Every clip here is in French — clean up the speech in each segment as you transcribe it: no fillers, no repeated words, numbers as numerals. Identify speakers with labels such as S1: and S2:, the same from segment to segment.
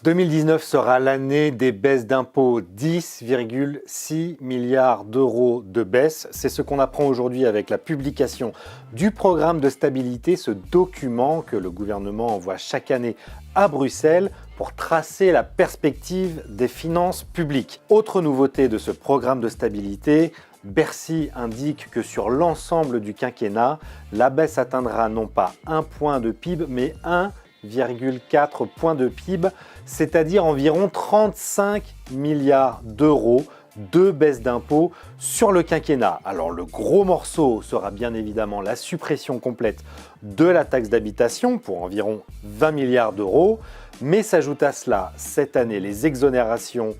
S1: 2019 sera l'année des baisses d'impôts, 10,6 milliards d'euros de baisse. C'est ce qu'on apprend aujourd'hui avec la publication du programme de stabilité, ce document que le gouvernement envoie chaque année à Bruxelles pour tracer la perspective des finances publiques. Autre nouveauté de ce programme de stabilité, Bercy indique que sur l'ensemble du quinquennat, la baisse atteindra non pas 1 point de PIB, mais 1,4 points de PIB, c'est-à-dire environ 35 milliards d'euros de baisse d'impôts sur le quinquennat. Alors le gros morceau sera bien évidemment la suppression complète de la taxe d'habitation pour environ 20 milliards d'euros, mais s'ajoute à cela cette année les exonérations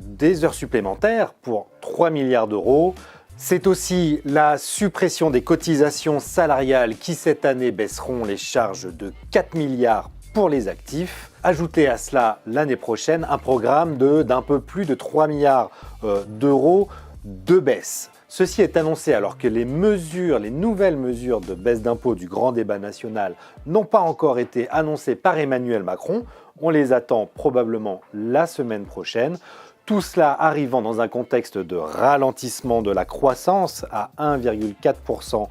S1: des heures supplémentaires pour 3 milliards d'euros. C'est aussi la suppression des cotisations salariales qui cette année baisseront les charges de 4 milliards pour les actifs. Ajoutez à cela l'année prochaine un programme d'un peu plus de 3 milliards d'euros de baisse. Ceci est annoncé alors que les nouvelles mesures de baisse d'impôts du grand débat national n'ont pas encore été annoncées par Emmanuel Macron. On les attend probablement la semaine prochaine. Tout cela arrivant dans un contexte de ralentissement de la croissance à 1,4%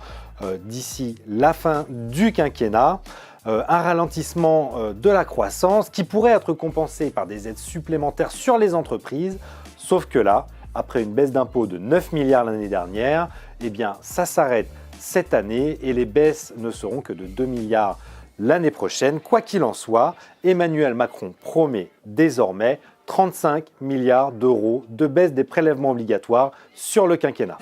S1: d'ici la fin du quinquennat. Un ralentissement de la croissance qui pourrait être compensé par des aides supplémentaires sur les entreprises. Sauf que là, après une baisse d'impôts de 9 milliards l'année dernière, eh bien ça s'arrête cette année et les baisses ne seront que de 2 milliards l'année prochaine. Quoi qu'il en soit, Emmanuel Macron promet désormais 35 milliards d'euros de baisse des prélèvements obligatoires sur le quinquennat.